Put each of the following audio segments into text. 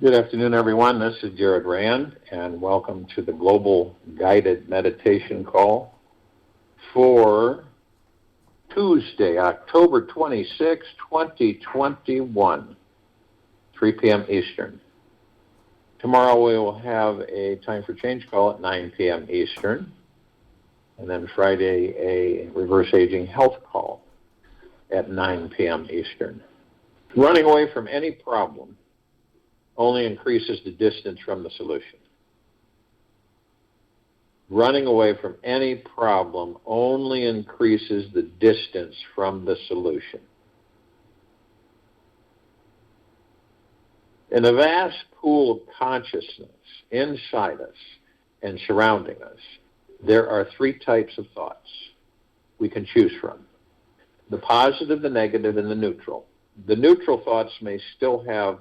Good afternoon, everyone. This is Jared Rand, and welcome to the Global Guided Meditation Call for Tuesday, October 26, 2021, 3 p.m. Eastern. Tomorrow we will have a Time for Change call at 9 p.m. Eastern, and then Friday a Reverse Aging Health call at 9 p.m. Eastern. Running away from any problem only increases the distance from the solution. Running away from any problem only increases the distance from the solution. In a vast pool of consciousness inside us and surrounding us, there are three types of thoughts we can choose from: the positive, the negative, and the neutral. The neutral thoughts may still have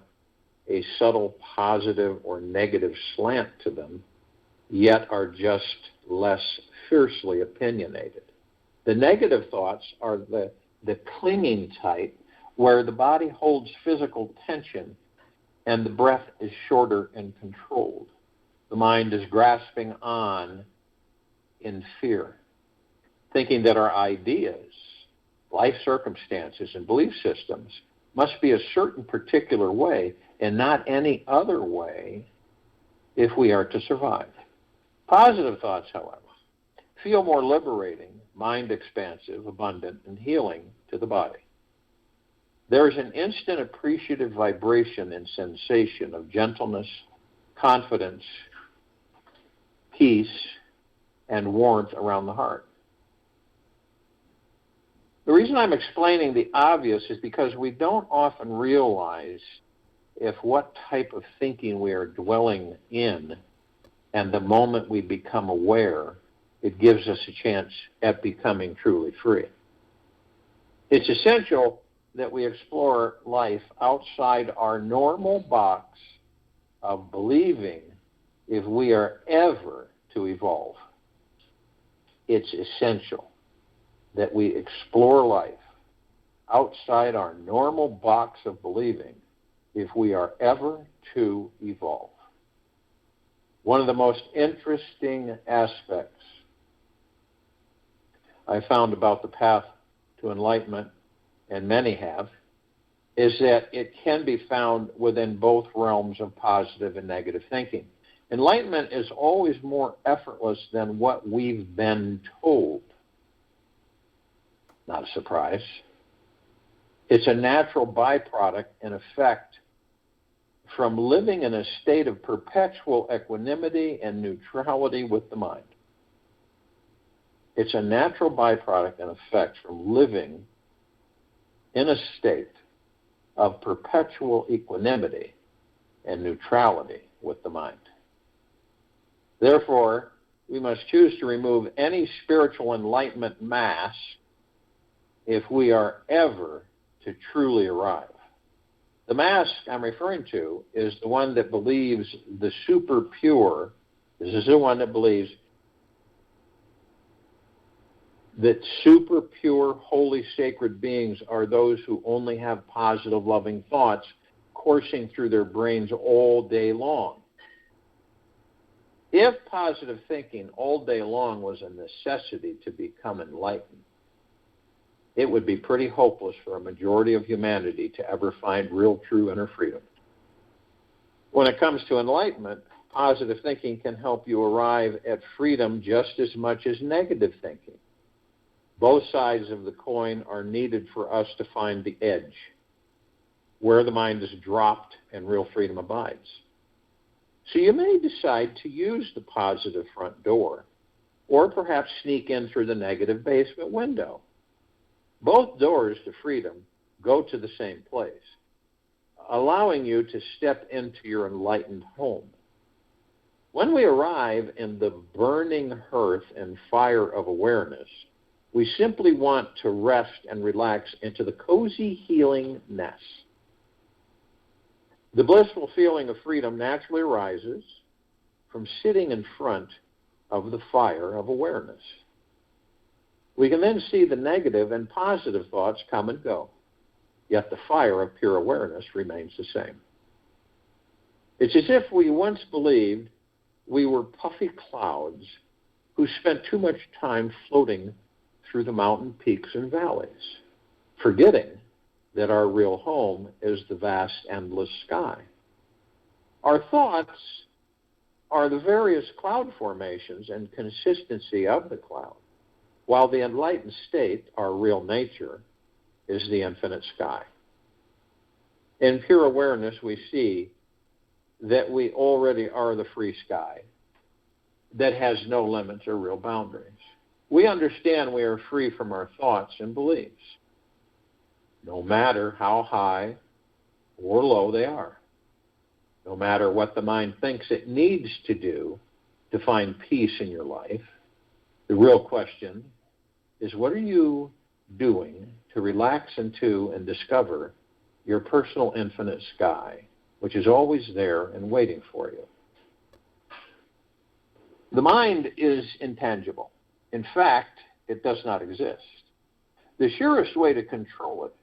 a subtle positive or negative slant to them, yet are just less fiercely opinionated. The negative thoughts are the clinging type, where the body holds physical tension and the breath is shorter and controlled. The mind is grasping on in fear, thinking that our ideas, life circumstances, and belief systems must be a certain particular way and not any other way if we are to survive. Positive thoughts, however, feel more liberating, mind expansive, abundant, and healing to the body. There is an instant appreciative vibration and sensation of gentleness, confidence, peace, and warmth around the heart. The reason I'm explaining the obvious is because we don't often realize if what type of thinking we are dwelling in, and the moment we become aware, it gives us a chance at becoming truly free. It's essential that we explore life outside our normal box of believing if we are ever to evolve. It's essential that we explore life outside our normal box of believing if we are ever to evolve. One of the most interesting aspects I found about the path to enlightenment, and many have, is that it can be found within both realms of positive and negative thinking. Enlightenment is always more effortless than what we've been told. Not a surprise. It's a natural byproduct and effect from living in a state of perpetual equanimity and neutrality with the mind. It's a natural byproduct and effect from living in a state of perpetual equanimity and neutrality with the mind. Therefore, we must choose to remove any spiritual enlightenment mask if we are ever to truly arrive. The mask I'm referring to is the one that believes the super pure, this is the one that believes that super pure, holy, sacred beings are those who only have positive, loving thoughts coursing through their brains all day long. If positive thinking all day long was a necessity to become enlightened, it would be pretty hopeless for a majority of humanity to ever find real, true inner freedom. When it comes to enlightenment, positive thinking can help you arrive at freedom just as much as negative thinking. Both sides of the coin are needed for us to find the edge, where the mind is dropped and real freedom abides. So you may decide to use the positive front door, or perhaps sneak in through the negative basement window. Both doors to freedom go to the same place, allowing you to step into your enlightened home. When we arrive in the burning hearth and fire of awareness, we simply want to rest and relax into the cozy healing nest. The blissful feeling of freedom naturally arises from sitting in front of the fire of awareness. We can then see the negative and positive thoughts come and go, yet the fire of pure awareness remains the same. It's as if we once believed we were puffy clouds who spent too much time floating through the mountain peaks and valleys, forgetting that our real home is the vast, endless sky. Our thoughts are the various cloud formations and consistency of the cloud, while the enlightened state, our real nature, is the infinite sky. In pure awareness, we see that we already are the free sky that has no limits or real boundaries. We understand we are free from our thoughts and beliefs, no matter how high or low they are, no matter what the mind thinks it needs to do to find peace in your life. The real question is, what are you doing to relax into and discover your personal infinite sky, which is always there and waiting for you? The mind is intangible. In fact, it does not exist. The surest way to control it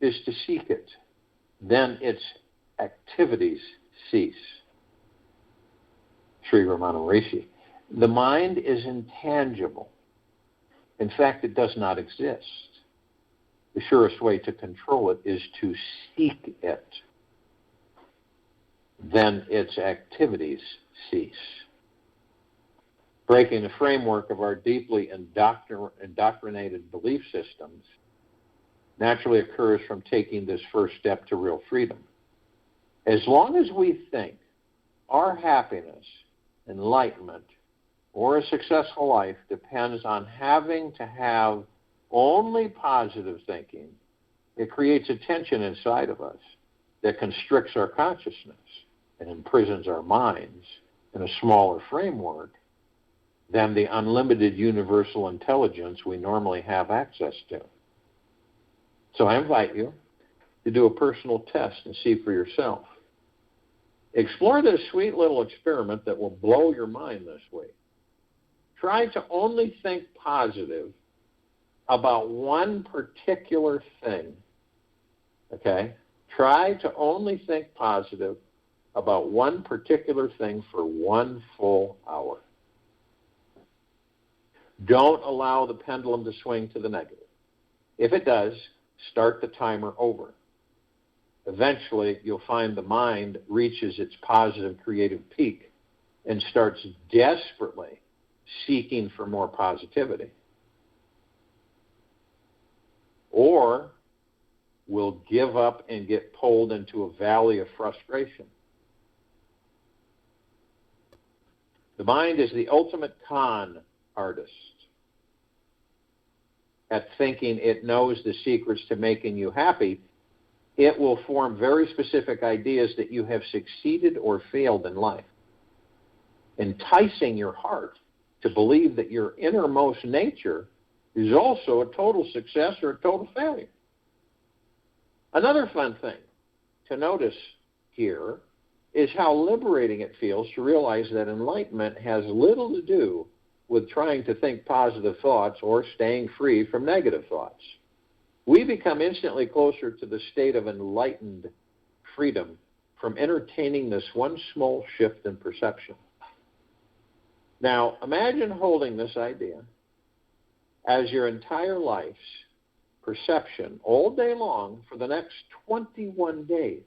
is to seek it. Then its activities cease. Sri Ramana Rishi. The mind is intangible. In fact, it does not exist. The surest way to control it is to seek it. Then its activities cease. Breaking the framework of our deeply indoctrinated belief systems naturally occurs from taking this first step to real freedom. As long as we think our happiness, enlightenment, or a successful life depends on having to have only positive thinking, it creates a tension inside of us that constricts our consciousness and imprisons our minds in a smaller framework than the unlimited universal intelligence we normally have access to. So I invite you to do a personal test and see for yourself. Explore this sweet little experiment that will blow your mind this week. Try to only think positive about one particular thing, okay? Try to only think positive about one particular thing for 1 full hour. Don't allow the pendulum to swing to the negative. If it does, start the timer over. Eventually, you'll find the mind reaches its positive creative peak and starts desperately seeking for more positivity. Or will give up and get pulled into a valley of frustration. The mind is the ultimate con artist at thinking it knows the secrets to making you happy. It will form very specific ideas that you have succeeded or failed in life, enticing your heart to believe that your innermost nature is also a total success or a total failure. Another fun thing to notice here is how liberating it feels to realize that enlightenment has little to do with trying to think positive thoughts or staying free from negative thoughts. We become instantly closer to the state of enlightened freedom from entertaining this one small shift in perception. Now, imagine holding this idea as your entire life's perception all day long for the next 21 days.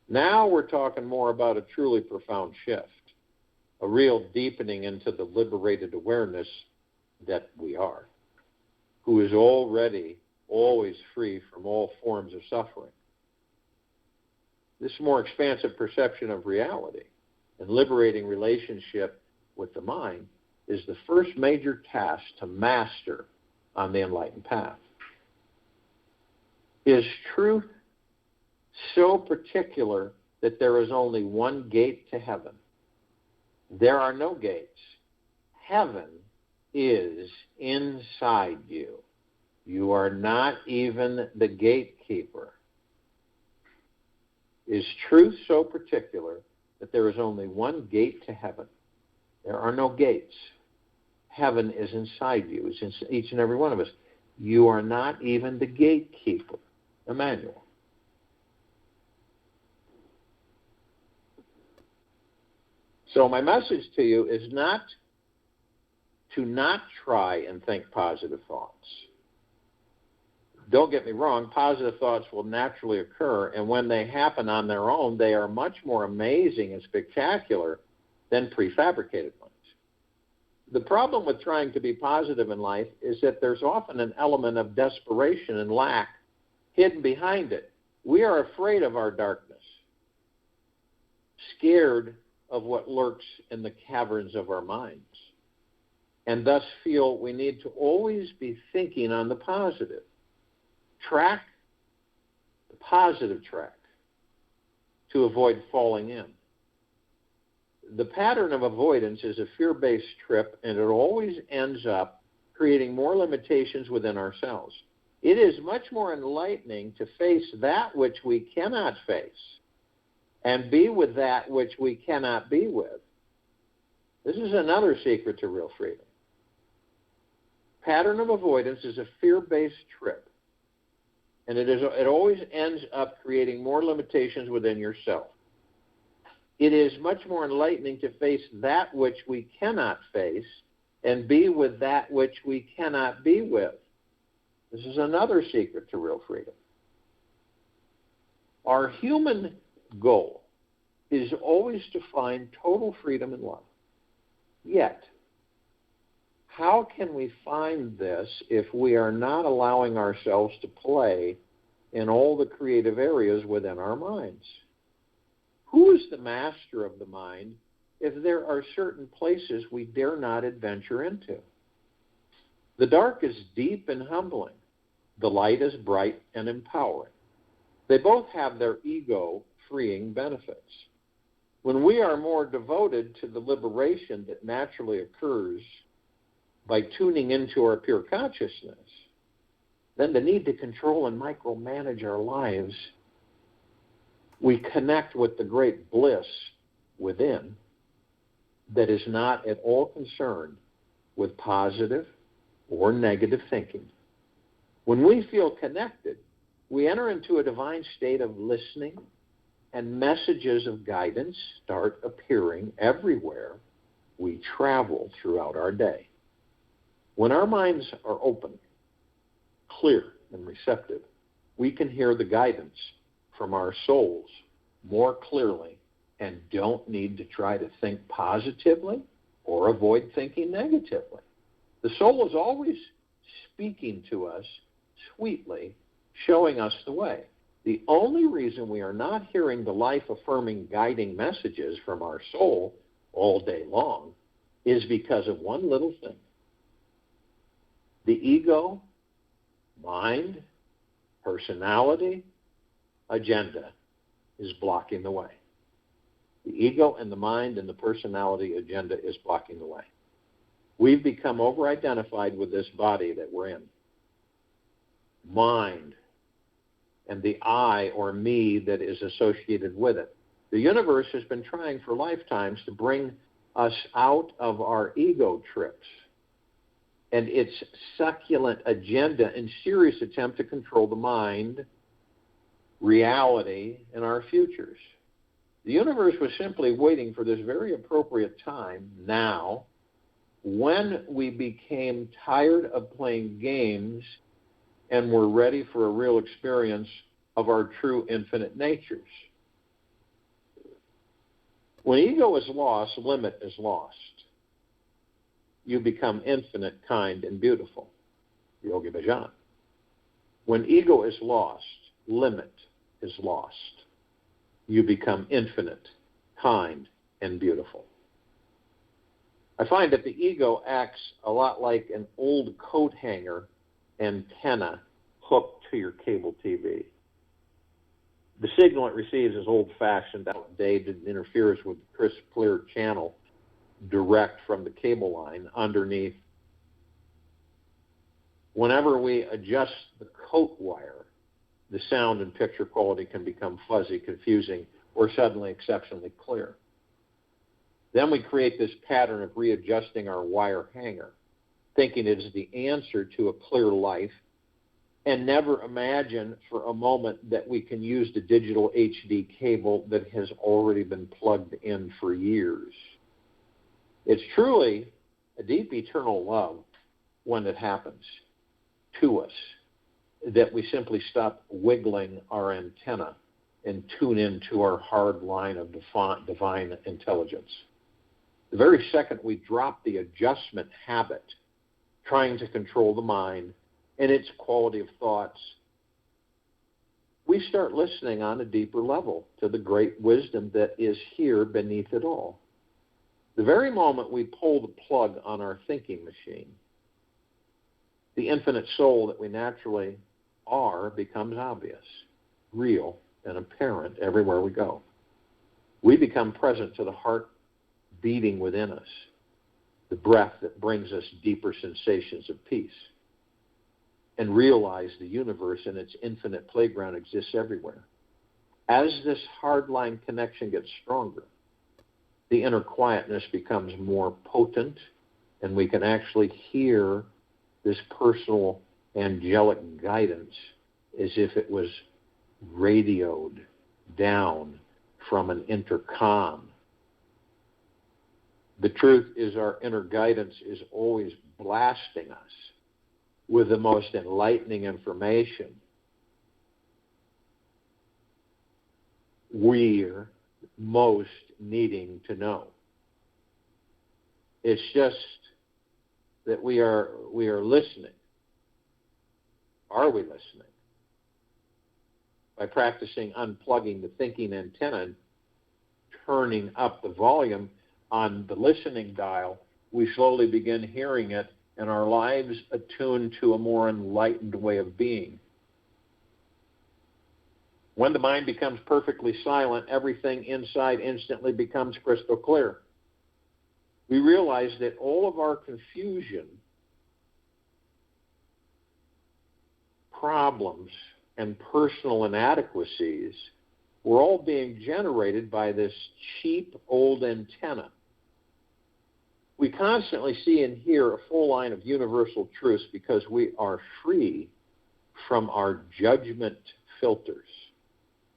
Now we're talking more about a truly profound shift, a real deepening into the liberated awareness that we are, who is already always free from all forms of suffering. This more expansive perception of reality and liberating relationship with the mind is the first major task to master on the enlightened path. Is truth so particular that there is only one gate to heaven? There are no gates. Heaven is inside you. You are not even the gatekeeper. Is truth so particular that there is only one gate to heaven? There are no gates. Heaven is inside you. It's in each and every one of us. You are not even the gatekeeper. Emmanuel. So my message to you is not to not try and think positive thoughts. Don't get me wrong, positive thoughts will naturally occur, and when they happen on their own, they are much more amazing and spectacular than prefabricated ones. The problem with trying to be positive in life is that there's often an element of desperation and lack hidden behind it. We are afraid of our darkness, scared of what lurks in the caverns of our minds, and thus feel we need to always be thinking on the positive. Track the positive track to avoid falling in. The pattern of avoidance is a fear-based trip, and it always ends up creating more limitations within ourselves. It is much more enlightening to face that which we cannot face and be with that which we cannot be with. This is another secret to real freedom. Pattern of avoidance is a fear-based trip, and it always ends up creating more limitations within yourself. It is much more enlightening to face that which we cannot face and be with that which we cannot be with. This is another secret to real freedom. Our human goal is always to find total freedom in love. Yet, how can we find this if we are not allowing ourselves to play in all the creative areas within our minds? Who is the master of the mind if there are certain places we dare not adventure into? The dark is deep and humbling. The light is bright and empowering. They both have their ego-freeing benefits. When we are more devoted to the liberation that naturally occurs by tuning into our pure consciousness, then the need to control and micromanage our lives, we connect with the great bliss within that is not at all concerned with positive or negative thinking. When we feel connected, we enter into a divine state of listening, and messages of guidance start appearing everywhere we travel throughout our day. When our minds are open, clear, and receptive, we can hear the guidance from our souls more clearly and don't need to try to think positively or avoid thinking negatively. The soul is always speaking to us sweetly, showing us the way. The only reason we are not hearing the life-affirming guiding messages from our soul all day long is because of one little thing. The ego, mind, personality, agenda is blocking the way. The ego and the mind and the personality agenda is blocking the way. We've become over-identified with this body that we're in. Mind and the I or me that is associated with it. The universe has been trying for lifetimes to bring us out of our ego trips and its succulent agenda and serious attempt to control the mind, reality, and our futures. The universe was simply waiting for this very appropriate time now when we became tired of playing games and were ready for a real experience of our true infinite natures. When ego is lost, limit is lost. You become infinite, kind, and beautiful. Yogi Bhajan. When ego is lost, limit is lost. You become infinite, kind, and beautiful. I find that the ego acts a lot like an old coat hanger antenna hooked to your cable TV. The signal it receives is old-fashioned, outdated, and interferes with the crisp, clear channel direct from the cable line underneath. Whenever we adjust the coat wire, the sound and picture quality can become fuzzy, confusing, or suddenly exceptionally clear. Then we create this pattern of readjusting our wire hanger, thinking it is the answer to a clear life, and never imagine for a moment that we can use the digital HD cable that has already been plugged in for years. It's truly a deep eternal love when it happens to us, that we simply stop wiggling our antenna and tune into our hard line of divine intelligence. The very second we drop the adjustment habit, trying to control the mind and its quality of thoughts, we start listening on a deeper level to the great wisdom that is here beneath it all. The very moment we pull the plug on our thinking machine, the infinite soul that we naturally are becomes obvious, real, and apparent everywhere we go. We become present to the heart beating within us, the breath that brings us deeper sensations of peace, and realize the universe and its infinite playground exists everywhere. As this hardline connection gets stronger, the inner quietness becomes more potent, and we can actually hear this personal angelic guidance as if it was radioed down from an intercom. The truth is, our inner guidance is always blasting us with the most enlightening information we're most needing to know. It's just that we are listening. Are we listening? By practicing unplugging the thinking antenna and turning up the volume on the listening dial, we slowly begin hearing it, and our lives attune to a more enlightened way of being. When the mind becomes perfectly silent, everything inside instantly becomes crystal clear. We realize that all of our confusion, problems, and personal inadequacies were all being generated by this cheap old antenna. We constantly see and hear a full line of universal truths because we are free from our judgment filters.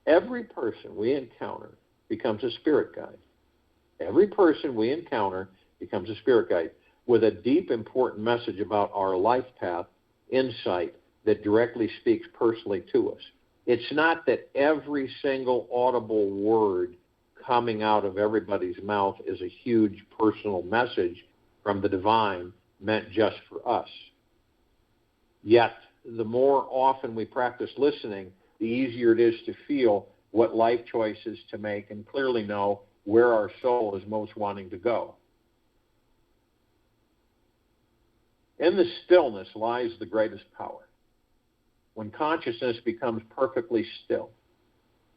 Every person we encounter becomes a spirit guide. Every person we encounter becomes a spirit guide with a deep, important message about our life path, insight that directly speaks personally to us. It's not that every single audible word coming out of everybody's mouth is a huge personal message from the divine meant just for us. Yet, the more often we practice listening, the easier it is to feel what life choices to make and clearly know where our soul is most wanting to go. In the stillness lies the greatest power. When consciousness becomes perfectly still,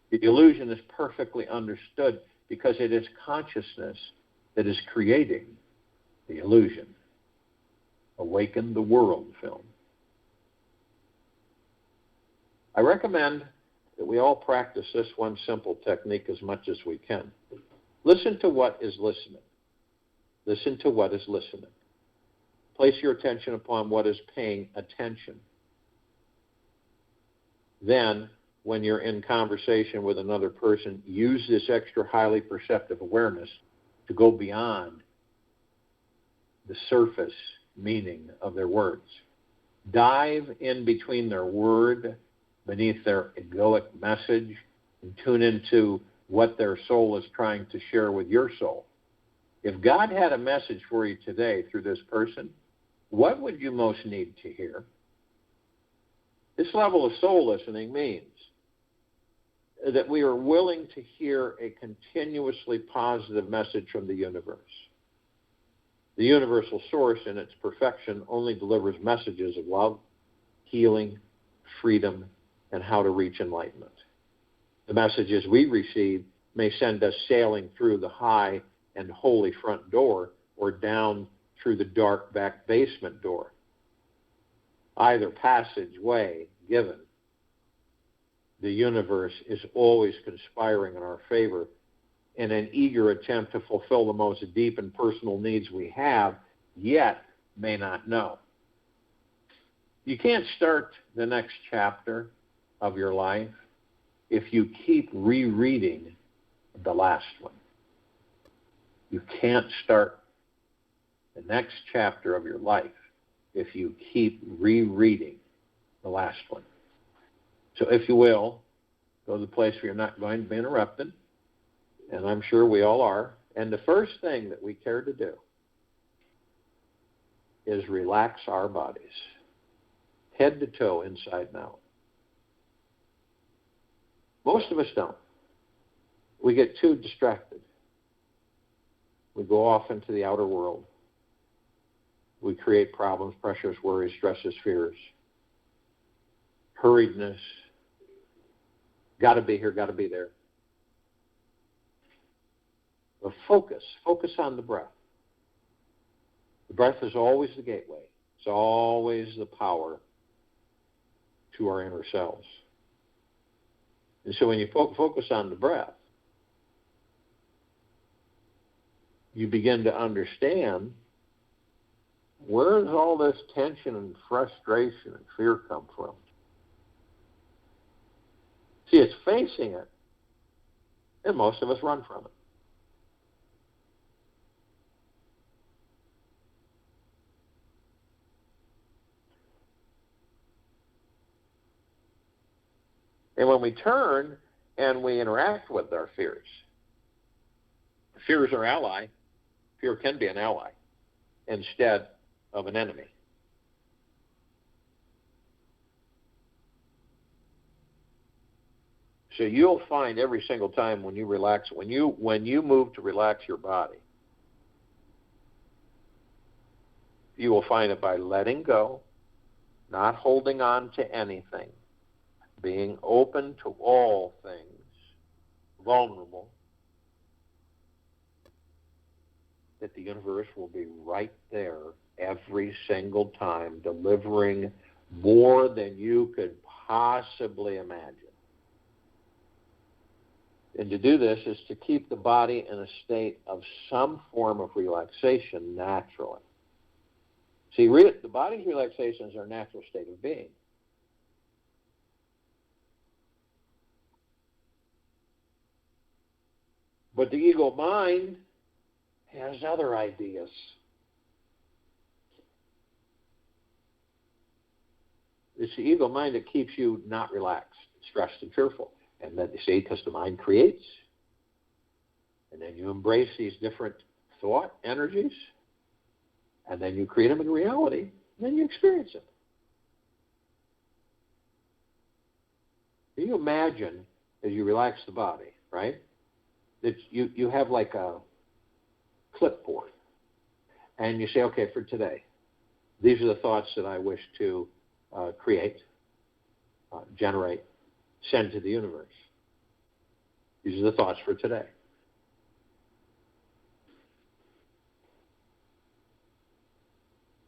the illusion is perfectly understood because it is consciousness that is creating the illusion. Awaken the World film. I recommend that we all practice this one simple technique as much as we can. Listen to what is listening. Listen to what is listening. Place your attention upon what is paying attention. Then, when you're in conversation with another person, use this extra highly perceptive awareness to go beyond the surface meaning of their words. Dive in between their word, beneath their egoic message, and tune into what their soul is trying to share with your soul. If God had a message for you today through this person, what would you most need to hear? This level of soul listening means that we are willing to hear a continuously positive message from the universe. The universal source in its perfection only delivers messages of love, healing, freedom, and how to reach enlightenment. The messages we receive may send us sailing through the high and holy front door or down through the dark back basement door. Either passageway given, the universe is always conspiring in our favor in an eager attempt to fulfill the most deep and personal needs we have, yet may not know. You can't start the next chapter of your life if you keep rereading the last one. You can't start the next chapter of your life if you keep rereading the last one. So if you will, go to the place where you're not going to be interrupted, and I'm sure we all are. And the first thing that we care to do is relax our bodies, head to toe, inside and out. Most of us don't. We get too distracted. We go off into the outer world. We create problems, pressures, worries, stresses, fears, hurriedness. Got to be here, got to be there. But focus on the breath. The breath is always the gateway. It's always the power to our inner selves. And so when you focus on the breath, you begin to understand, where does all this tension and frustration and fear come from? See, it's facing it, and most of us run from it. And when we turn and we interact with our fears, fear is our ally. Fear can be an ally instead of an enemy. So you'll find every single time when you relax, when you move to relax your body, you will find it by letting go, not holding on to anything, being open to all things, vulnerable, that the universe will be right there every single time, delivering more than you could possibly imagine. And to do this is to keep the body in a state of some form of relaxation naturally. See, the body's relaxation is our natural state of being. But the ego mind has other ideas. It's the ego mind that keeps you not relaxed, stressed, and fearful. And then, you see, because the mind creates, and then you embrace these different thought energies, and then you create them in reality, and then you experience them. Can you imagine, as you relax the body, right, that you have like a clipboard, and you say, okay, for today, these are the thoughts that I wish to create, generate, send to the universe. These are the thoughts for today.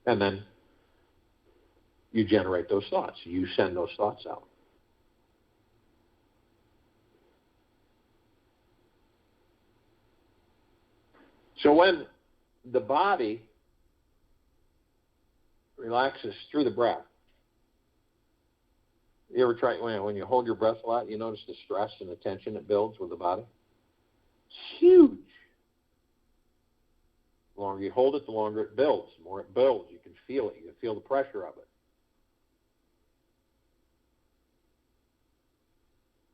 And then you generate those thoughts. You send those thoughts out. So when the body relaxes through the breath, you ever try, when you hold your breath a lot, you notice the stress and the tension that builds with the body? It's huge. The longer you hold it, the longer it builds. The more it builds, you can feel it. You can feel the pressure of it.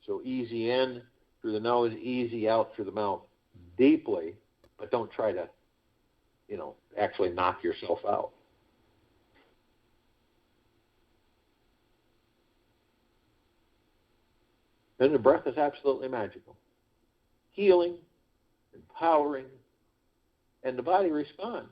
So easy in through the nose, easy out through the mouth, deeply, but don't try to, actually knock yourself out. And the breath is absolutely magical. Healing, empowering, and the body responds.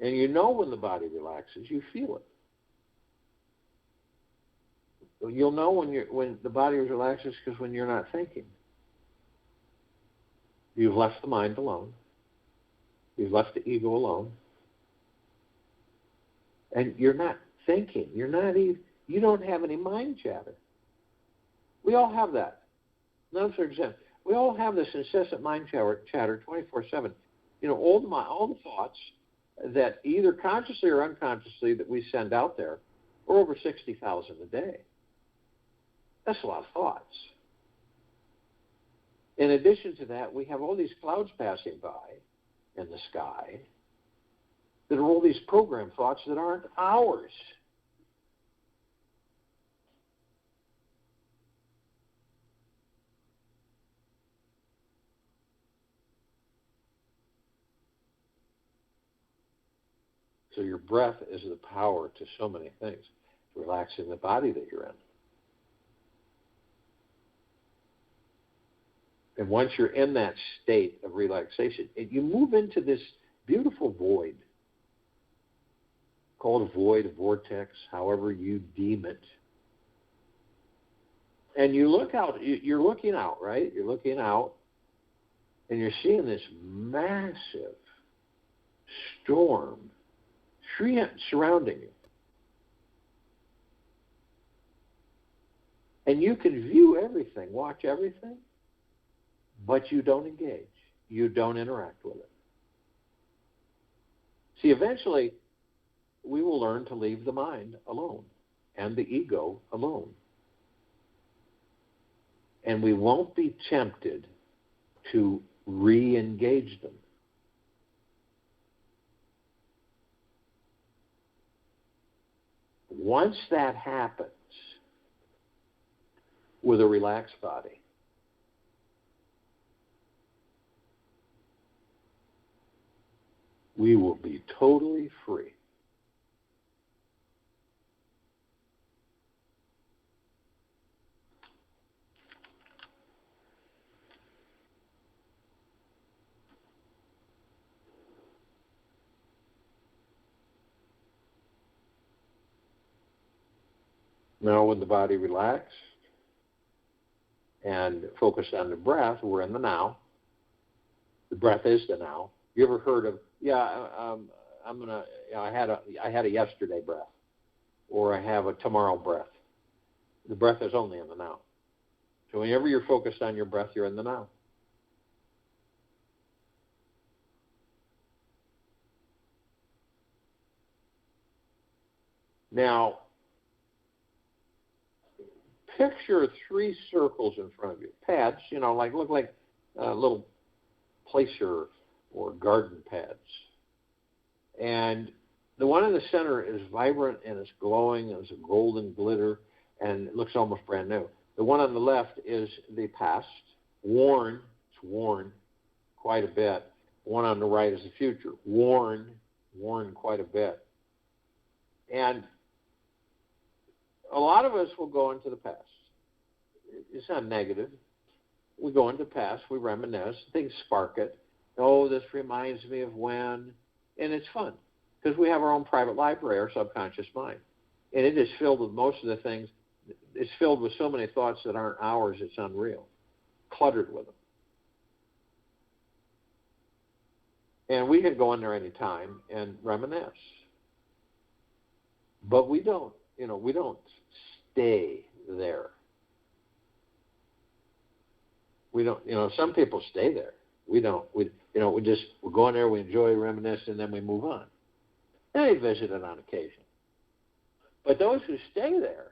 And you know when the body relaxes, you feel it. You'll know when the body relaxes because when you're not thinking. You've left the mind alone. You've left the ego alone. And you're not thinking. You don't have any mind chatter. We all have that. None of us are exempt. We all have this incessant mind chatter 24/7. All the thoughts that either consciously or unconsciously that we send out there or over 60,000 a day. That's a lot of thoughts. In addition to that, we have all these clouds passing by in the sky that are all these programmed thoughts that aren't ours. So your breath is the power to so many things, relaxing the body that you're in. And once you're in that state of relaxation, you move into this beautiful void, called a void, a vortex, however you deem it. And you look out, you're looking out, right? You're looking out, and you're seeing this massive storm surrounding you. And you can view everything, watch everything, but you don't engage. You don't interact with it. See, eventually, we will learn to leave the mind alone and the ego alone. And we won't be tempted to re-engage them. Once that happens with a relaxed body, we will be totally free. Now, with the body relaxed and focused on the breath, we're in the now. The breath is the now. You ever heard of, I had a yesterday breath, or I have a tomorrow breath. The breath is only in the now. So whenever you're focused on your breath, you're in the now. Now, picture 3 circles in front of you, pads, look like little placer or garden pads. And the one in the center is vibrant and it's glowing and it's a golden glitter and it looks almost brand new. The one on the left is the past, worn, it's worn quite a bit. The one on the right is the future, worn quite a bit. And a lot of us will go into the past. It's not negative. We go into the past, we reminisce, things spark it. Oh, this reminds me of when, and it's fun because we have our own private library, our subconscious mind. And it is filled with most of the things, it's filled with so many thoughts that aren't ours, it's unreal, cluttered with them. And we can go in there any time and reminisce. But we don't stay there. We don't, some people stay there. We don't. We're going there, we enjoy, reminisce, and then we move on. And they visit it on occasion. But those who stay there,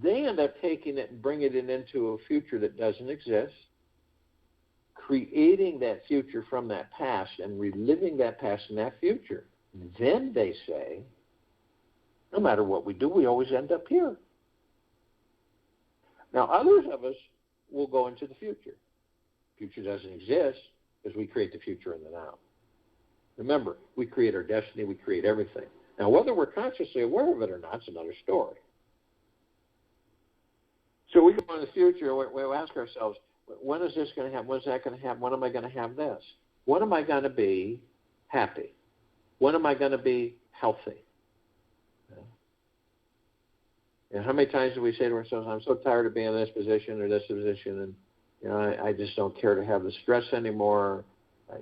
they end up taking it and bringing it into a future that doesn't exist, creating that future from that past and reliving that past in that future. Then they say, no matter what we do, we always end up here. Now, others of us will go into the future. Future doesn't exist because we create the future in the now. Remember, we create our destiny, we create everything. Now, whether we're consciously aware of it or not is another story. So we go in the future and we ask ourselves, when is this going to happen? When is that going to happen? When am I going to have this? When am I going to be happy? When am I going to be healthy? And how many times do we say to ourselves, I'm so tired of being in this position or this position, and I just don't care to have the stress anymore. I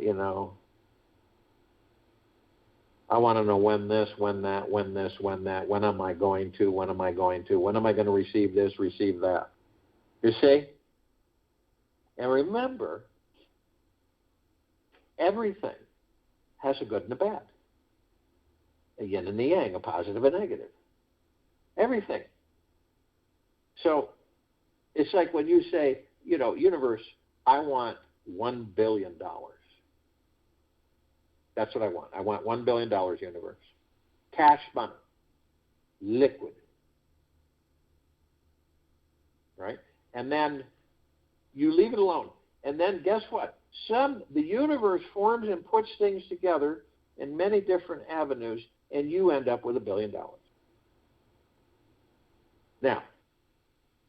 want to know when this, when that, when this, when that, when am I going to, when am I going to receive this, receive that. You see? And remember, everything has a good and a bad. a yin and the yang, a positive and negative. Everything. So it's like when you say, universe, I want $1 billion. That's what I want. I want $1 billion, universe. Cash money. Liquid. Right? And then you leave it alone. And then guess what? The universe forms and puts things together in many different avenues, and you end up with $1 billion. Now,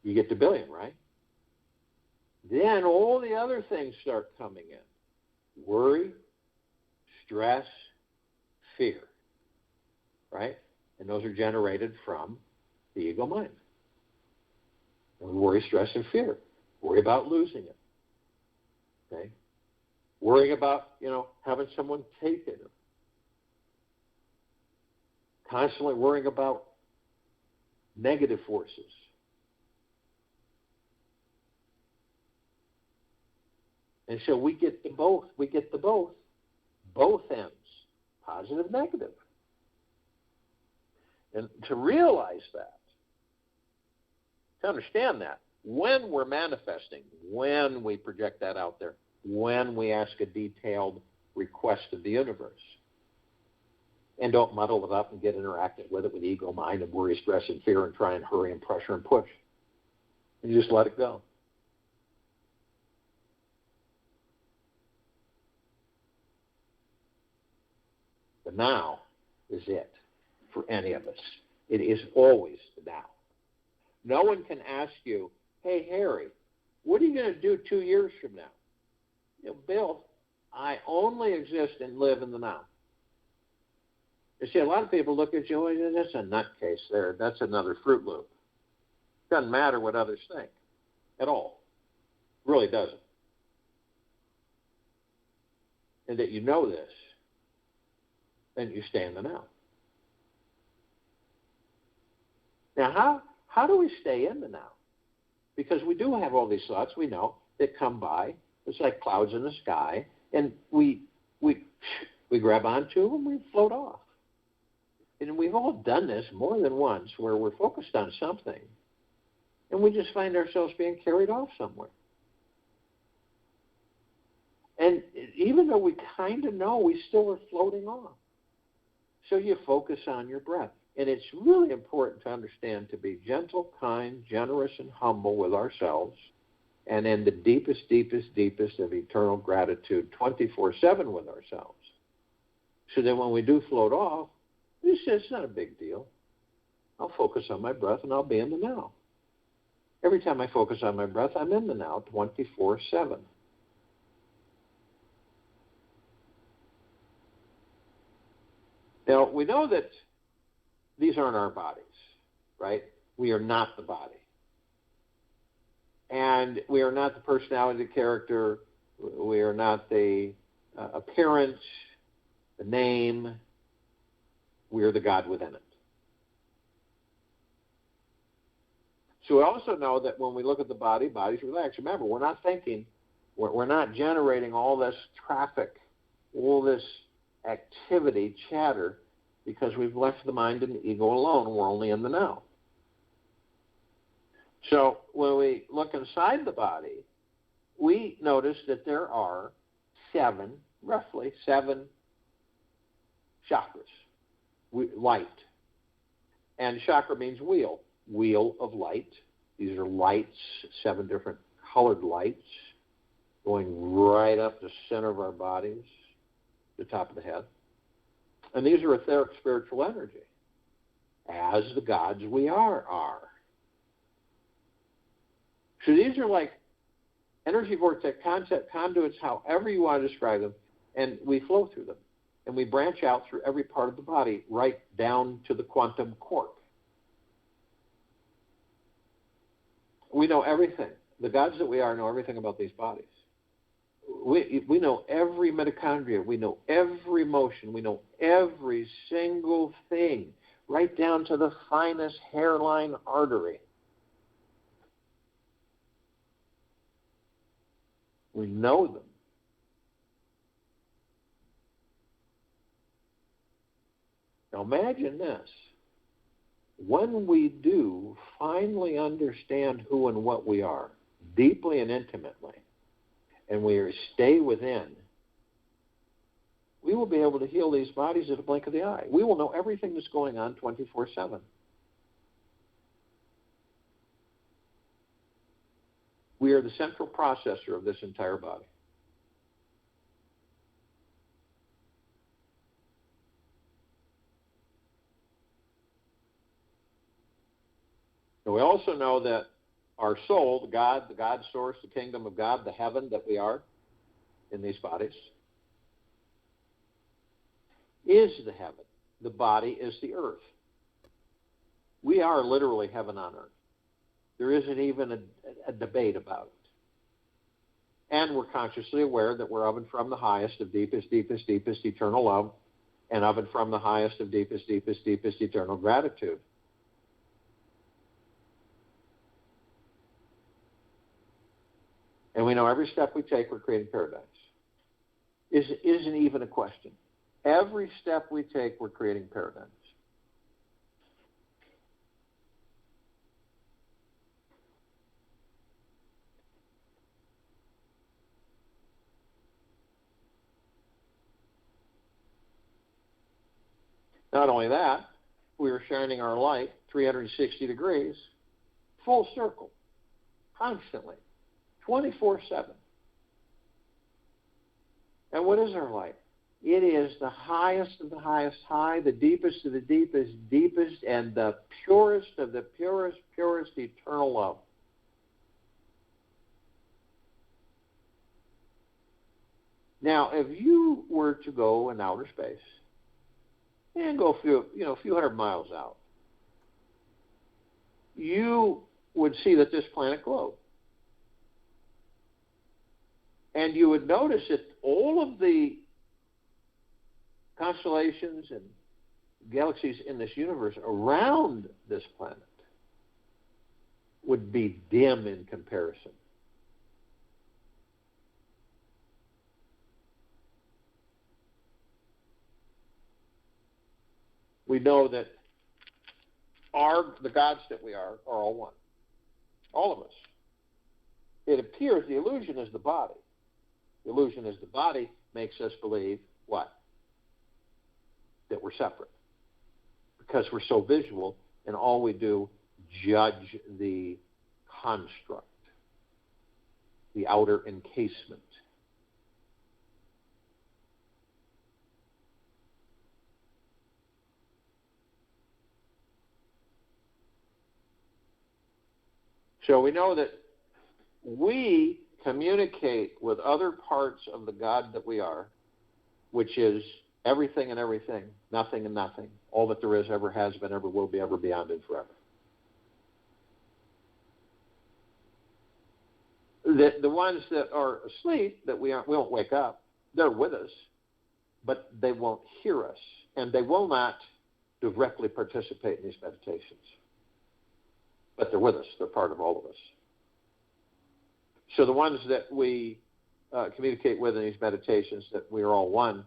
you get the billion, right? Then all the other things start coming in. Worry, stress, fear, right? And those are generated from the ego mind. And worry, stress, and fear. Worry about losing it. Okay? Worrying about, having someone take it. Constantly worrying about negative forces. And so we get the both. We get the both. Both ends. Positive, negative. And to realize that, to understand that, when we're manifesting, when we project that out there, when we ask a detailed request of the universe, and don't muddle it up and get interactive with it with ego, mind, and worry, stress, and fear, and try and hurry and pressure and push. And you just let it go. The now is it for any of us. It is always the now. No one can ask you, hey, Harry, what are you going to do 2 years from now? Bill, I only exist and live in the now. You see, a lot of people look at you, oh, that's a nutcase there. That's another Fruit Loop. Doesn't matter what others think at all. Really doesn't. And that you know this, then you stay in the now. Now, how do we stay in the now? Because we do have all these thoughts, we know, that come by. It's like clouds in the sky, and we grab onto them and we float off. And we've all done this more than once, where we're focused on something, and we just find ourselves being carried off somewhere. And even though we kind of know, we still are floating off. So you focus on your breath. And it's really important to understand to be gentle, kind, generous, and humble with ourselves, and in the deepest, deepest, deepest of eternal gratitude 24/7 with ourselves. So that when we do float off, we say, it's not a big deal. I'll focus on my breath and I'll be in the now. Every time I focus on my breath, I'm in the now 24/7. Now, we know that these aren't our bodies, right? We are not the body. And we are not the personality, the character. We are not the appearance, the name. We are the God within it. So we also know that when we look at the body, body's relaxed. Remember, we're not thinking, we're not generating all this traffic, all this activity, chatter, because we've left the mind and the ego alone. We're only in the now. So when we look inside the body, we notice that there are roughly seven chakras, light. And chakra means wheel of light. These are lights, 7 different colored lights going right up the center of our bodies, the top of the head. And these are etheric spiritual energy, as the gods we are. So these are like energy vortex concept conduits, however you want to describe them, and we flow through them. And we branch out through every part of the body, right down to the quantum quark. We know everything. The gods that we are know everything about these bodies. We know every mitochondria. We know every emotion. We know every single thing, right down to the finest hairline artery. We know them. Now imagine this. When we do finally understand who and what we are, deeply and intimately, and we stay within, we will be able to heal these bodies at a blink of the eye. We will know everything that's going on 24/7. We are the central processor of this entire body. And we also know that our soul, the God source, the kingdom of God, the heaven that we are in these bodies, is the heaven. The body is the earth. We are literally heaven on earth. There isn't even a debate about it. And we're consciously aware that we're of and from the highest of deepest, deepest, deepest eternal love, and of and from the highest of deepest, deepest, deepest eternal gratitude. And we know every step we take, we're creating paradise. Isn't even a question. Every step we take, we're creating paradise. Not only that, we are shining our light 360 degrees, full circle, constantly, 24/7. And what is our light? It is the highest of the highest high, the deepest of the deepest, deepest, and the purest of the purest, purest eternal love. Now, if you were to go in outer space and go a few hundred miles out, you would see that this planet glowed. And you would notice that all of the constellations and galaxies in this universe around this planet would be dim in comparison. We know that the gods that we are all one. All of us. It appears the illusion is the body. The illusion is the body makes us believe what? That we're separate. Because we're so visual, and all we do judge the construct, the outer encasement. So we know that we communicate with other parts of the God that we are, which is everything and everything, nothing and nothing, all that there is, ever has been, ever will be, ever beyond, and forever. The ones that are asleep, that we won't wake up, they're with us, but they won't hear us, and they will not directly participate in these meditations. But they're with us. They're part of all of us. So the ones that we communicate with in these meditations, that we are all one,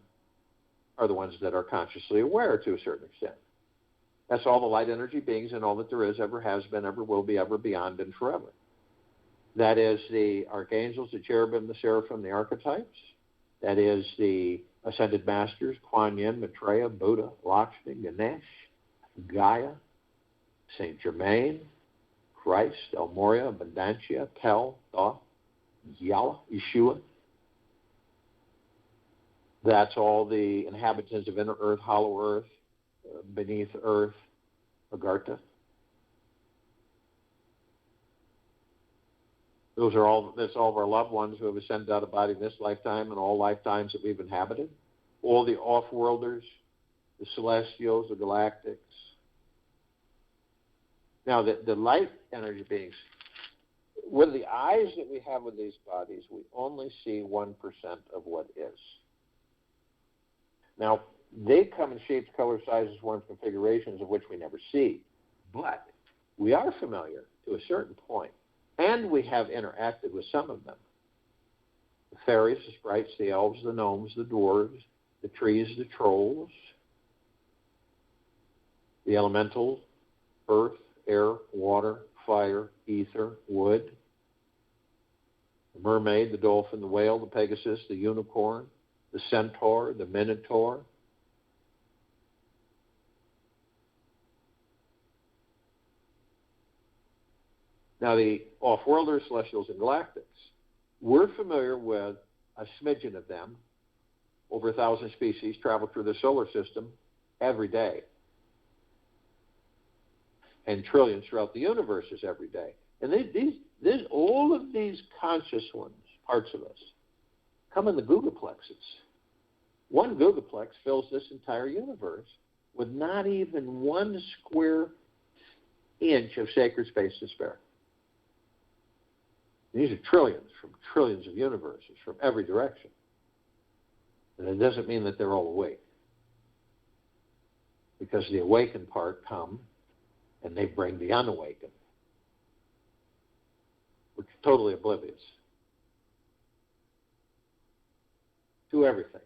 are the ones that are consciously aware to a certain extent. That's all the light energy beings and all that there is, ever has been, ever will be, ever beyond, and forever. That is the archangels, the cherubim, the seraphim, the archetypes. That is the ascended masters, Kuan Yin, Maitreya, Buddha, Lakshmi, Ganesh, Gaia, Saint Germain, Christ, El Morya, Abundantia, Kel, Thoth, Yahweh, Yeshua. That's all the inhabitants of inner earth, hollow earth, beneath earth, Agartha. That's all of our loved ones who have ascended out of body in this lifetime and all lifetimes that we've inhabited. All the off-worlders, the celestials, the galactics. Now, the light energy beings, with the eyes that we have with these bodies, we only see 1% of what is. Now, they come in shapes, colors, sizes, forms, configurations of which we never see. But we are familiar to a certain point, and we have interacted with some of them. The fairies, the sprites, the elves, the gnomes, the dwarves, the trees, the trolls, the elementals, earth, air, water, fire, ether, wood, the mermaid, the dolphin, the whale, the pegasus, the unicorn, the centaur, the minotaur. Now, the off-worlders, celestials, and galactics, we're familiar with a smidgen of them. Over 1,000 species travel through the solar system every day. And trillions throughout the universes every day. And all of these conscious ones, parts of us, come in the gigaplexes. One gigaplex fills this entire universe with not even 1 square inch of sacred space to spare. These are trillions from trillions of universes from every direction. And it doesn't mean that they're all awake. Because the awakened part come and they bring the unawakened. We're totally oblivious to everything.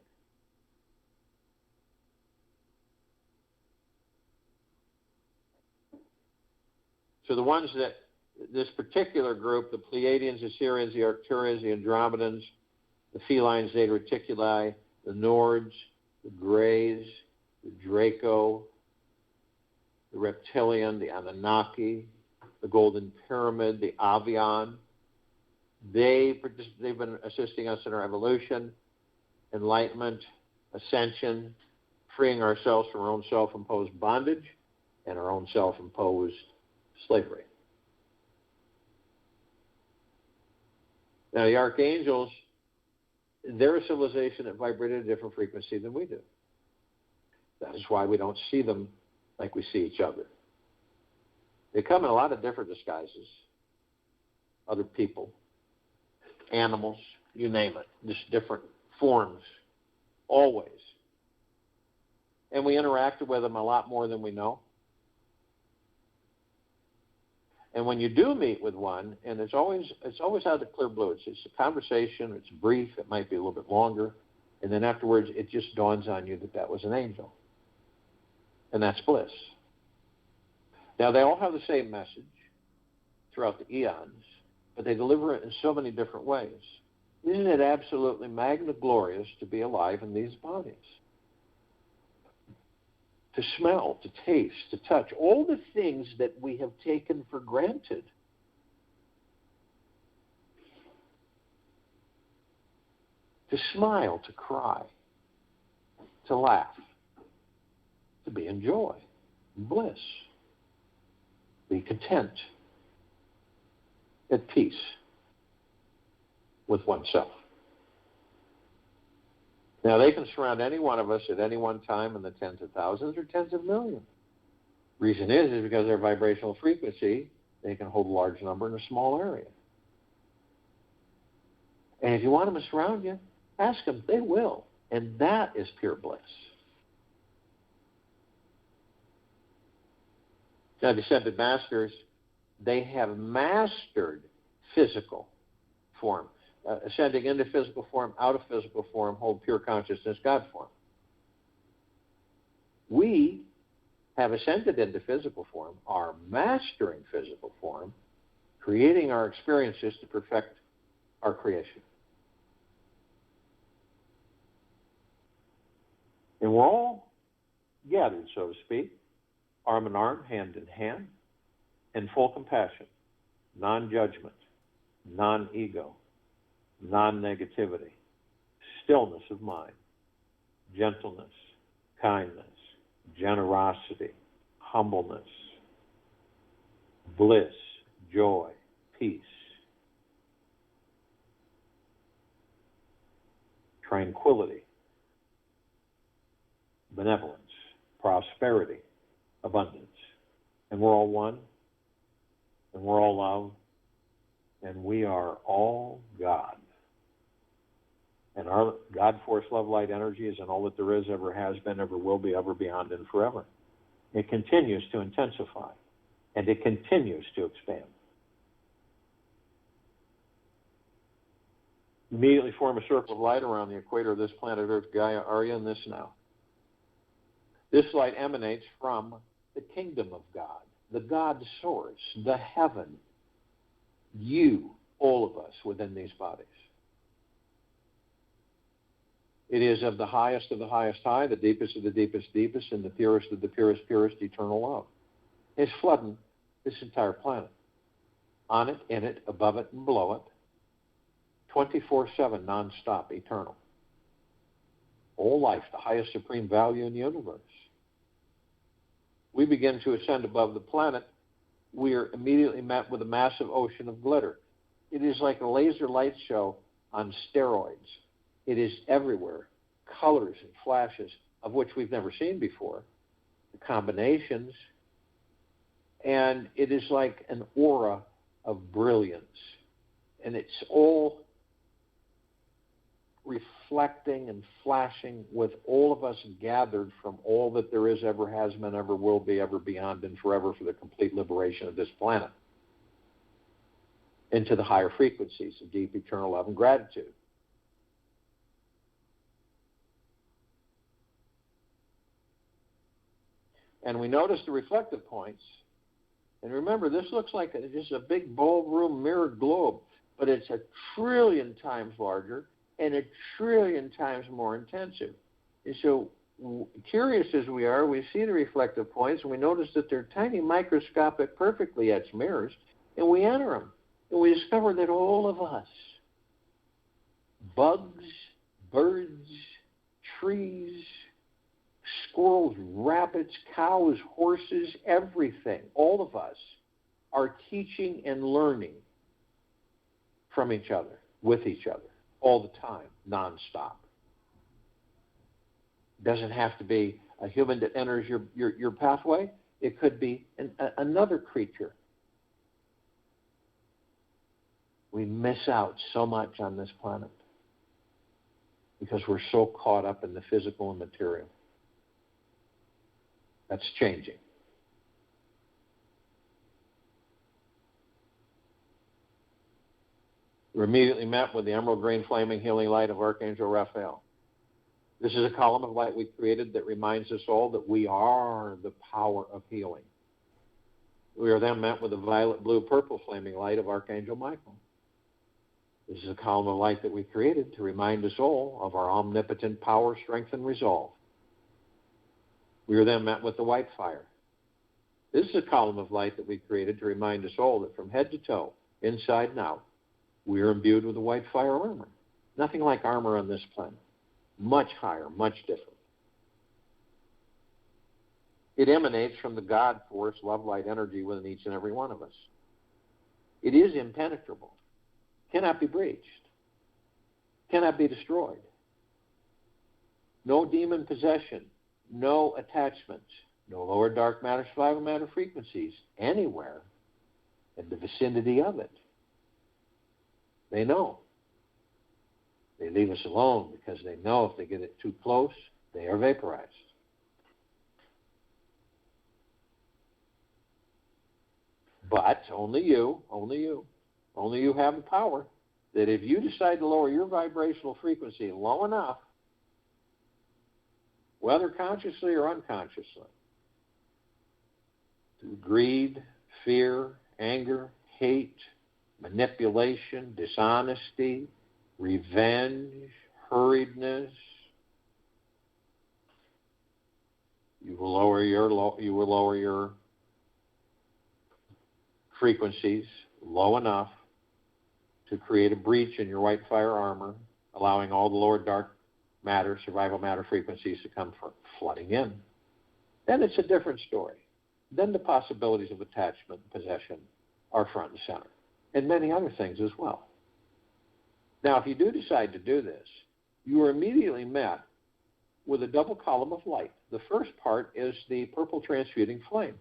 So the ones that, this particular group, the Pleiadians, the Sirians, the Arcturians, the Andromedans, the felines, Zeta Reticuli, the Nords, the Greys, the Draco, the Reptilian, the Anunnaki, the Golden Pyramid, the Avian, they've been assisting us in our evolution, enlightenment, ascension, freeing ourselves from our own self-imposed bondage and our own self-imposed slavery. Now, the archangels, they're a civilization that vibrated at a different frequency than we do. That is why we don't see them like we see each other. They come in a lot of different disguises. Other people, animals, you name it, just different forms, always. And we interact with them a lot more than we know. And when you do meet with one, and it's always out of the clear blue. It's a conversation. It's brief. It might be a little bit longer, and then afterwards, it just dawns on you that was an angel, and that's bliss. Now, they all have the same message throughout the eons, but they deliver it in so many different ways. Isn't it absolutely magna glorious to be alive in these bodies? To smell, to taste, to touch, all the things that we have taken for granted. To smile, to cry, to laugh, to be in joy, bliss, be content, at peace with oneself. Now, they can surround any one of us at any one time in the tens of thousands or tens of millions. Reason is because their vibrational frequency, they can hold a large number in a small area. And if you want them to surround you, ask them. They will. And that is pure bliss. Now, Descended Masters, they have mastered physical form. Ascending into physical form, out of physical form, hold pure consciousness, God form. We have ascended into physical form, are mastering physical form, creating our experiences to perfect our creation. And we're all gathered, so to speak, arm in arm, hand in hand, in full compassion, non-judgment, non-ego, non-negativity, stillness of mind, gentleness, kindness, generosity, humbleness, bliss, joy, peace, tranquility, benevolence, prosperity, abundance. And we're all one, and we're all love, and we are all God. And our God force, love, light, energy is in all that there is, ever has been, ever will be, ever beyond, and forever. It continues to intensify, and it continues to expand. Immediately form a circle of light around the equator of this planet Earth, Gaia, Arya, and this now. This light emanates from the kingdom of God, the God source, the heaven, you, all of us within these bodies. It is of the highest high, the deepest of the deepest deepest, and the purest of the purest purest eternal love. It's flooding this entire planet. On it, in it, above it, and below it. 24/7, non-stop, eternal. All life, the highest supreme value in the universe. We begin to ascend above the planet, we are immediately met with a massive ocean of glitter. It is like a laser light show on steroids. It is everywhere, colors and flashes of which we've never seen before, the combinations, and it is like an aura of brilliance. And it's all reflecting and flashing with all of us gathered from all that there is, ever has been, ever will be, ever beyond, and forever for the complete liberation of this planet into the higher frequencies of deep eternal love and gratitude. And we notice the reflective points. And remember, this looks like just a big ballroom mirrored globe, but it's 1 trillion times larger and 1 trillion times more intensive. And so, curious as we are, we see the reflective points, and we notice that they're tiny, microscopic, perfectly etched mirrors, and we enter them. And we discover that all of us, bugs, birds, trees, squirrels, rabbits, cows, horses, everything, all of us are teaching and learning from each other, with each other, all the time, nonstop. It doesn't have to be a human that enters your pathway. It could be another creature. We miss out so much on this planet because we're so caught up in the physical and material. That's changing. We're immediately met with the emerald green flaming healing light of Archangel Raphael. This is a column of light we created that reminds us all that we are the power of healing. We are then met with the violet, blue, purple flaming light of Archangel Michael. This is a column of light that we created to remind us all of our omnipotent power, strength, and resolve. We are then met with the white fire. This is a column of light that we created to remind us all that from head to toe, inside and out, we are imbued with the white fire armor. Nothing like armor on this planet. Much higher, much different. It emanates from the God force, love, light, energy within each and every one of us. It is impenetrable, cannot be breached, cannot be destroyed. No demon possession, no attachments, no lower dark matter, survival matter frequencies anywhere in the vicinity of it. They know. They leave us alone because they know if they get it too close, they are vaporized. But only you have the power that if you decide to lower your vibrational frequency low enough, whether consciously or unconsciously, through greed, fear, anger, hate, manipulation, dishonesty, revenge, hurriedness, you will lower your frequencies low enough to create a breach in your white fire armor, allowing all the lower dark matter, survival matter frequencies to come flooding in. Then it's a different story. Then the possibilities of attachment and possession are front and center, and many other things as well. Now, if you do decide to do this, you are immediately met with a double column of light. The first part is the purple transmuting flame.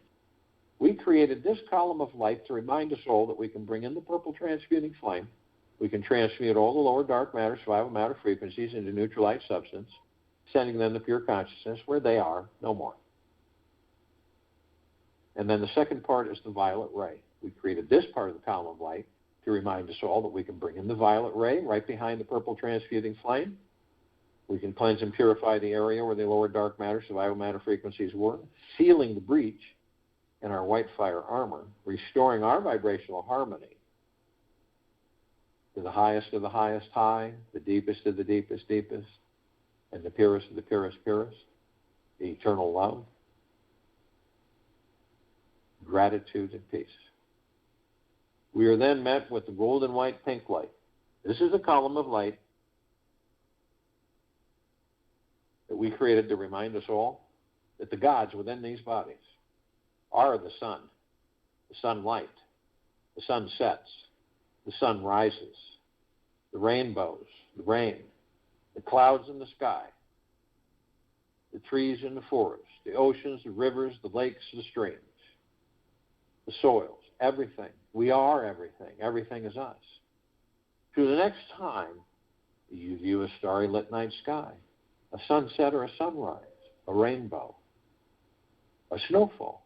We created this column of light to remind us all that we can bring in the purple transmuting flame. We can transmute all the lower dark matter, survival matter frequencies into neutral light substance, sending them to pure consciousness where they are, no more. And then the second part is the violet ray. We created this part of the column of light to remind us all that we can bring in the violet ray right behind the purple transmuting flame. We can cleanse and purify the area where the lower dark matter, survival matter frequencies were, sealing the breach in our white fire armor, restoring our vibrational harmony to the highest of the highest high, the deepest of the deepest deepest, and the purest of the purest purest, the eternal love, gratitude, and peace. We are then met with the golden white pink light. This is a column of light that we created to remind us all that the gods within these bodies are the sunlight, the sun sets, the sun rises, the rainbows, the rain, the clouds in the sky, the trees in the forest, the oceans, the rivers, the lakes, the streams, the soils, everything. We are everything. Everything is us. To the next time you view a starry lit night sky, a sunset or a sunrise, a rainbow, a snowfall,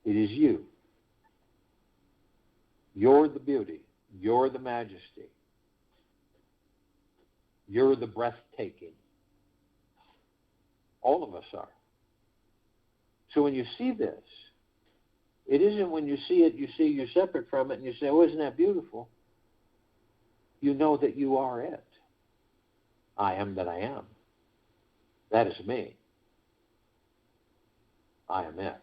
it is you. You're the beauty. You're the majesty. You're the breathtaking. All of us are. So when you see this, it isn't when you see it, you see you're separate from it and you say, oh, isn't that beautiful? You know that you are it. I am that I am. That is me. I am it.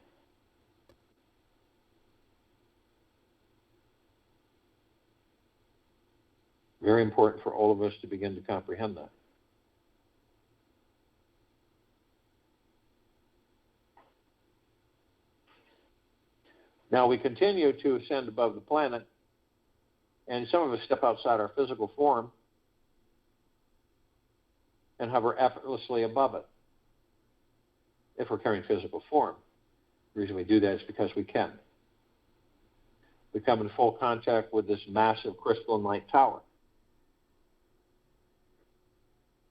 Very important for all of us to begin to comprehend that. Now we continue to ascend above the planet, and some of us step outside our physical form and hover effortlessly above it, if we're carrying physical form. The reason we do that is because we can. We come in full contact with this massive crystalline light tower.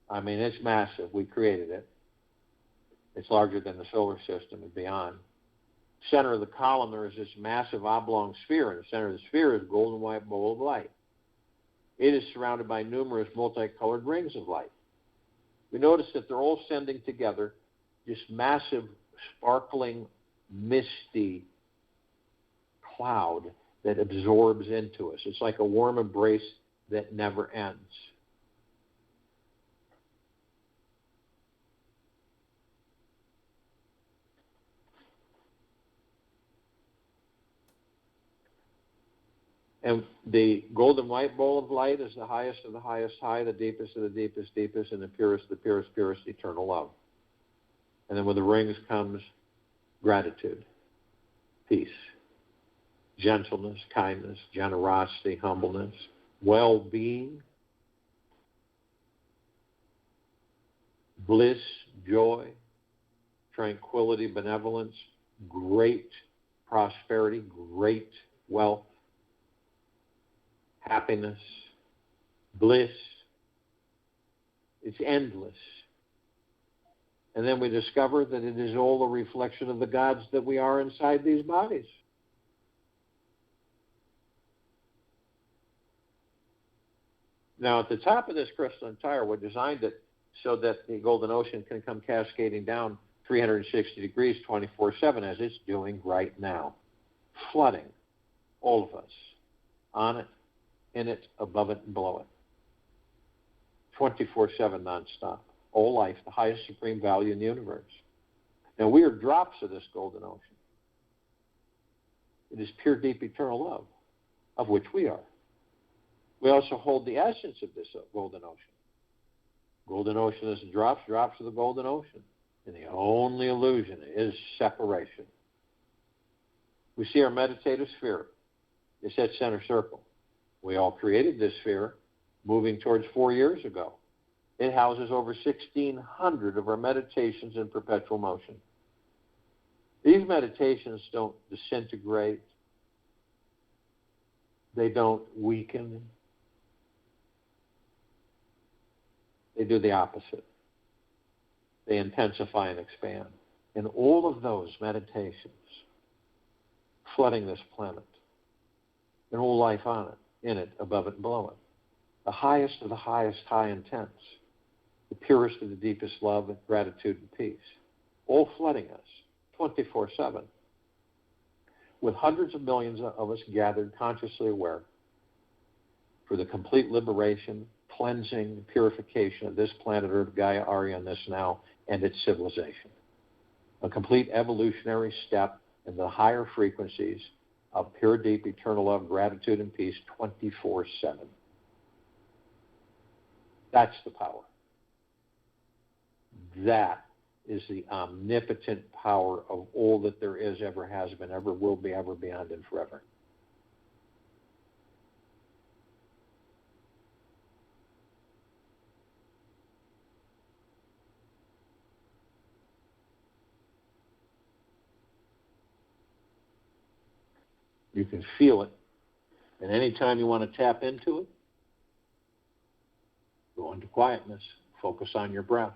I mean, it's massive. We created it. It's larger than the solar system and beyond. Center of the column, there is this massive oblong sphere. In the center of the sphere is a golden white bowl of light. It is surrounded by numerous multicolored rings of light. We notice that they're all sending together this massive, sparkling, misty cloud that absorbs into us. It's like a warm embrace that never ends. And the golden white bowl of light is the highest of the highest high, the deepest of the deepest deepest, and the purest of the purest purest eternal love. And then with the rings comes gratitude, peace, gentleness, kindness, generosity, humbleness, well-being, bliss, joy, tranquility, benevolence, great prosperity, great wealth, happiness, bliss. It's endless. And then we discover that it is all a reflection of the gods that we are inside these bodies. Now, at the top of this crystalline tower, we designed it so that the golden ocean can come cascading down 360 degrees 24/7, as it's doing right now, flooding all of us, on it, in it, above it, and below it, 24/7 nonstop. All life, the highest supreme value in the universe. Now, we are drops of this golden ocean. It is pure, deep, eternal love, of which we are. We also hold the essence of this golden ocean. Golden ocean is the drops of the golden ocean. And the only illusion is separation. We see our meditative sphere. It's that center circle. We all created this sphere moving towards 4 years ago. It houses over 1,600 of our meditations in perpetual motion. These meditations don't disintegrate. They don't weaken. They do the opposite. They intensify and expand. And all of those meditations flooding this planet and all life on it, in it, above it, and below it. The highest of the highest high intense. The purest of the deepest love, gratitude, and peace. All flooding us 24/7, with hundreds of millions of us gathered consciously aware for the complete liberation, cleansing, purification of this planet Earth, Gaia, Arya, and this now, and its civilization. A complete evolutionary step in the higher frequencies of pure, deep, eternal love, gratitude, and peace 24/7. That's the power. That is the omnipotent power of all that there is, ever has been, ever will be, ever beyond, and forever. You can feel it. And anytime you want to tap into it, go into quietness. Focus on your breath.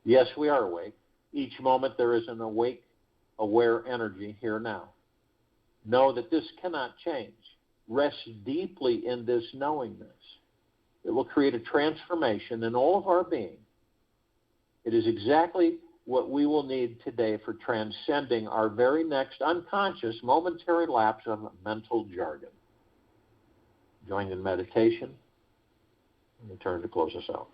Yes, we are awake. Each moment there is an awake, aware energy here now. Know that this cannot change. Rest deeply in this knowingness. It will create a transformation in all of our being. It is exactly what we will need today for transcending our very next unconscious momentary lapse of mental jargon. Join in meditation and return to close us out.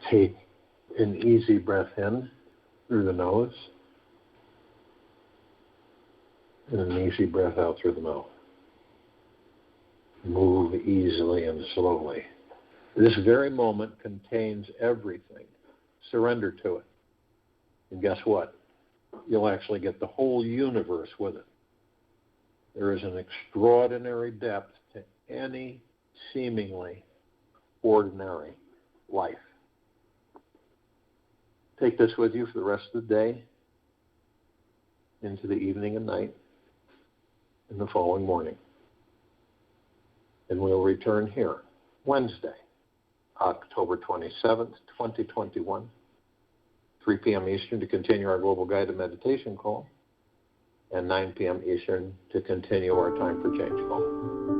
Take an easy breath in through the nose and an easy breath out through the mouth. Move easily and slowly. This very moment contains everything. Surrender to it. And guess what? You'll actually get the whole universe with it. There is an extraordinary depth to any seemingly ordinary life. Take this with you for the rest of the day, into the evening and night, and the following morning. And we'll return here Wednesday, October 27th, 2021, 3 p.m. Eastern to continue our Global Guided Meditation call, and 9 p.m. Eastern to continue our Time for Change call.